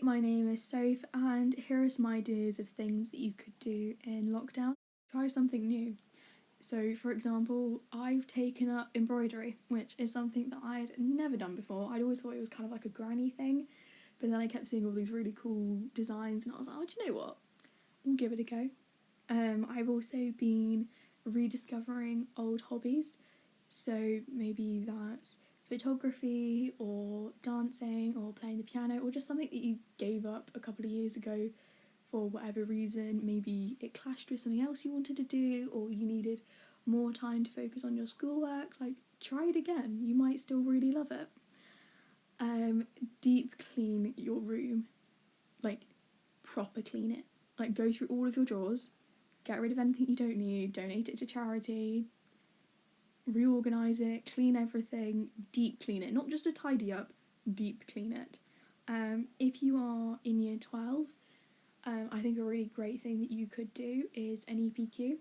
my name is Soph and here are some ideas of things that you could do in lockdown. Try something new. So for example, I've taken up embroidery, which is something that I'd never done before. I'd always thought it was kind of like a granny thing, but then I kept seeing all these really cool designs and I was like, oh, do you know what? We'll give it a go. I've also been rediscovering old hobbies, so maybe that's photography or dancing or playing the piano or just something that you gave up a couple of years ago for whatever reason. Maybe it clashed with something else you wanted to do or you needed more time to focus on your schoolwork. Like, try it again, you might still really love it. Deep clean your room, like proper clean it. Like, go through all of your drawers, get rid of anything you don't need, donate it to charity, reorganise it, clean everything, deep clean it. Not just a tidy up, deep clean it. If you are in year 12, I think a really great thing that you could do is an EPQ.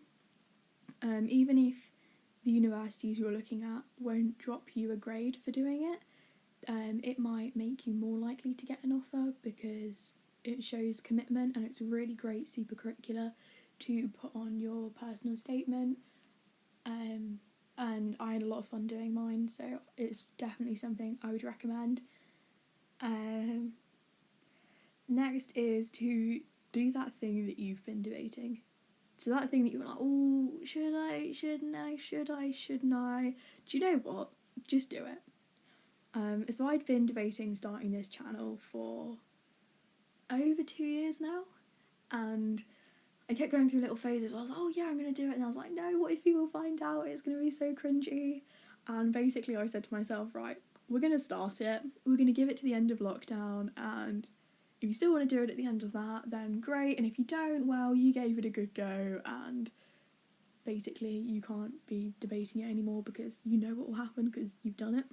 Even if the universities you're looking at won't drop you a grade for doing it, it might make you more likely to get an offer because it shows commitment and it's a really great super curricular to put on your personal statement. And I had a lot of fun doing mine, so it's definitely something I would recommend. Next is to do that thing that you've been debating. So that thing that you're like, oh, should I, shouldn't I? Do you know what? Just do it. So I'd been debating starting this channel for over 2 years now, and I kept going through little phases. I was like, oh yeah, I'm going to do it. And I was like, no, what if people find out? It's going to be so cringy. And basically I said to myself, right, we're going to start it. We're going to give it to the end of lockdown. And if you still want to do it at the end of that, then great. And if you don't, well, you gave it a good go. And basically you can't be debating it anymore because you know what will happen because you've done it.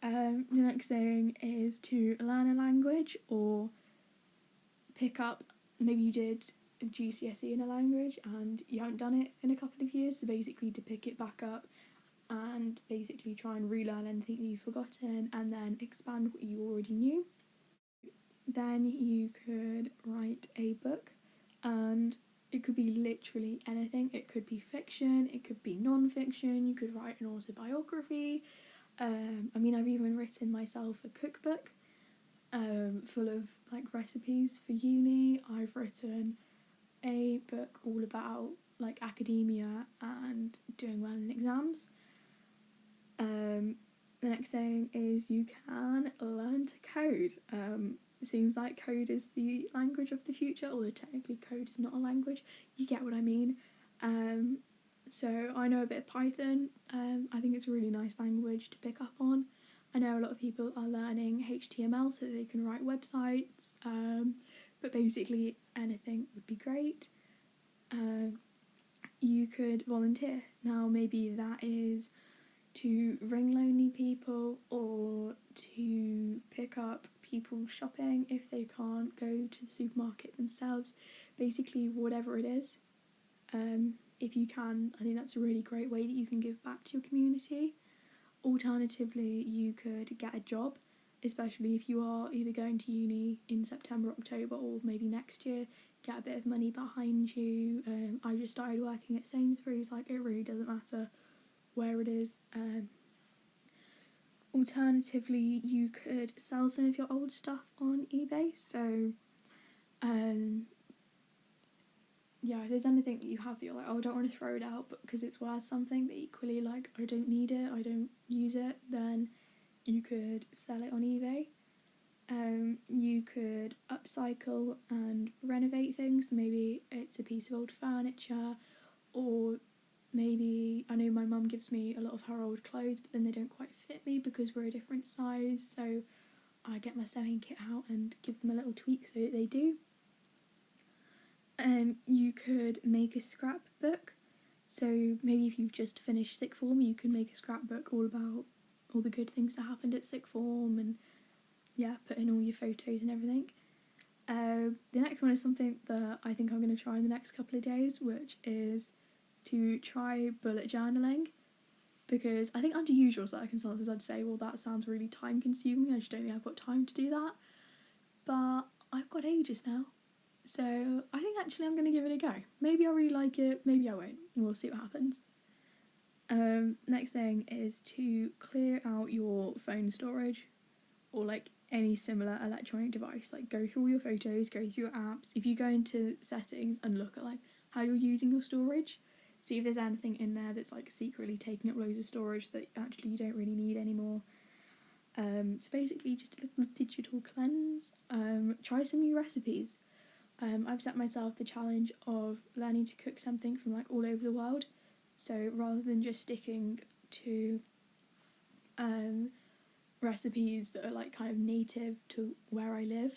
The next thing is to learn a language or pick up, maybe you did GCSE in a language and you haven't done it in a couple of years, so basically to pick it back up and basically try and relearn anything that you've forgotten and then expand what you already knew. Then you could write a book, and it could be literally anything. It could be fiction, it could be non-fiction, you could write an autobiography. I've even written myself a cookbook full of like recipes for uni. I've written a book all about like academia and doing well in exams. The next thing is you can learn to code. It seems like code is the language of the future, although technically code is not a language. You get what I mean. So I know a bit of Python. I think it's a really nice language to pick up on. I know a lot of people are learning HTML so they can write websites, but basically anything would be great. You could volunteer. Now maybe that is to ring lonely people or to pick up people shopping if they can't go to the supermarket themselves. Basically whatever it is. If you can, I think that's a really great way that you can give back to your community. Alternatively, you could get a job, especially if you are either going to uni in September, October, or maybe next year, get a bit of money behind you. I just started working at Sainsbury's, like it really doesn't matter where it is. Alternatively, you could sell some of your old stuff on eBay, so yeah, if there's anything that you have that you're like, oh, I don't want to throw it out but because it's worth something, but equally like I don't need it, I don't use it, then you could sell it on eBay. You could upcycle and renovate things. Maybe it's a piece of old furniture, or maybe, I know my mum gives me a lot of her old clothes but then they don't quite fit me because we're a different size, so I get my sewing kit out and give them a little tweak so that they do. You could make a scrapbook. So maybe if you've just finished sixth form, you can make a scrapbook all about all the good things that happened at sixth form and yeah, put in all your photos and everything. The next one is something that I think I'm going to try in the next couple of days, which is to try bullet journaling, because I think under usual circumstances I'd say, well, that sounds really time consuming, I just don't think I've got time to do that. But pages now. So I think actually I'm going to give it a go. Maybe I'll really like it, maybe I won't. We'll see what happens. Next thing is to clear out your phone storage or like any similar electronic device. Like go through all your photos, go through your apps. If you go into settings and look at like how you're using your storage, see if there's anything in there that's like secretly taking up loads of storage that actually you don't really need anymore. So basically just a little digital cleanse. Try some new recipes. I've set myself the challenge of learning to cook something from like all over the world. So rather than just sticking to recipes that are like kind of native to where I live,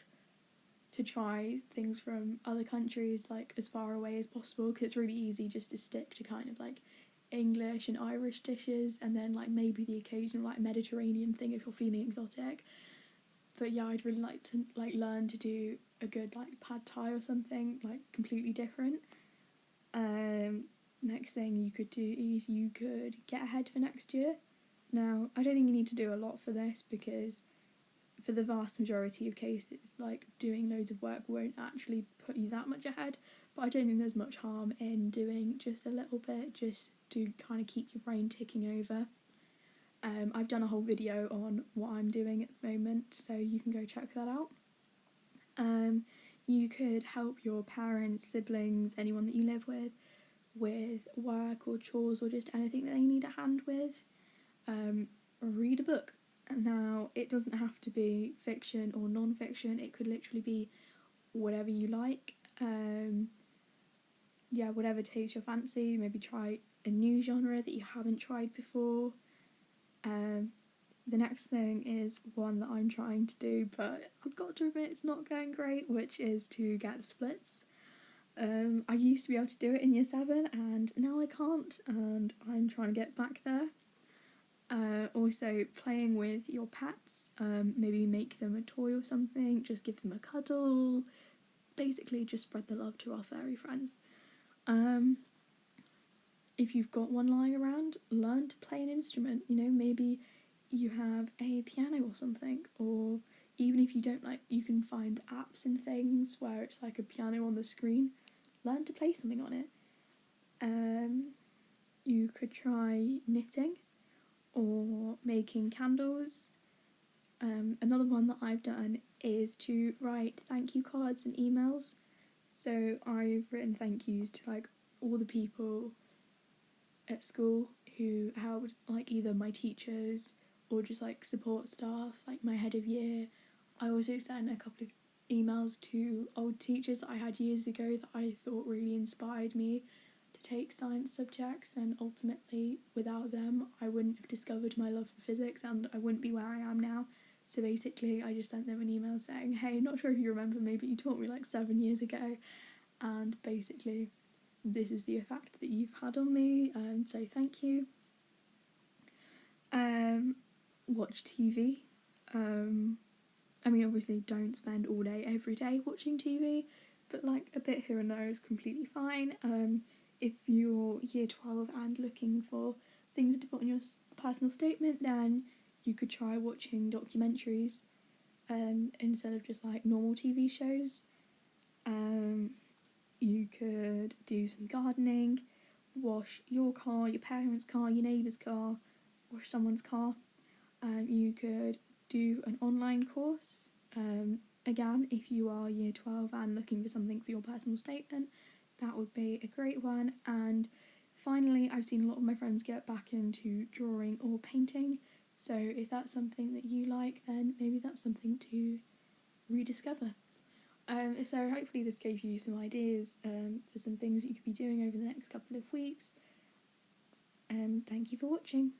to try things from other countries like as far away as possible, because it's really easy just to stick to kind of like English and Irish dishes and then like maybe the occasional like Mediterranean thing if you're feeling exotic. But yeah, I'd really like to like learn to do a good like pad thai or something like completely different. Next thing you could do is you could get ahead for next year. Now, I don't think you need to do a lot for this because for the vast majority of cases, like doing loads of work won't actually put you that much ahead, but I don't think there's much harm in doing just a little bit just to kind of keep your brain ticking over. I've done a whole video on what I'm doing at the moment, so you can go check that out. You could help your parents, siblings, anyone that you live with work or chores or just anything that they need a hand with. Read a book. Now, it doesn't have to be fiction or non-fiction, it could literally be whatever you like. Whatever takes your fancy. Maybe try a new genre that you haven't tried before. The next thing is one that I'm trying to do, but I've got to admit it's not going great, which is to get the splits. I used to be able to do it in year 7 and now I can't, and I'm trying to get back there. Also playing with your pets, maybe make them a toy or something, just give them a cuddle, basically just spread the love to our furry friends. If you've got one lying around, learn to play an instrument, maybe you have a piano or something, or even if you don't, like, you can find apps and things where it's like a piano on the screen. Learn to play something on it. You could try knitting or making candles. Another one that I've done is to write thank you cards and emails. So I've written thank yous to like all the people at school who helped, like either my teachers or just like support staff, like my head of year. I also sent a couple of emails to old teachers that I had years ago that I thought really inspired me to take science subjects, and ultimately without them I wouldn't have discovered my love for physics and I wouldn't be where I am now. So basically I just sent them an email saying, hey, not sure if you remember me, but you taught me like 7 years ago, and basically this is the effect that you've had on me, so thank you. Watch TV. Obviously don't spend all day every day watching TV, but like a bit here and there is completely fine. If you're year 12 and looking for things to put on your personal statement, then you could try watching documentaries instead of just like normal TV shows. You could do some gardening, wash your car, your parents' car, your neighbour's car, wash someone's car. You could do an online course. Again, if you are year 12 and looking for something for your personal statement, that would be a great one. And finally, I've seen a lot of my friends get back into drawing or painting, so if that's something that you like, then maybe that's something to rediscover. So hopefully this gave you some ideas for some things that you could be doing over the next couple of weeks. Thank you for watching.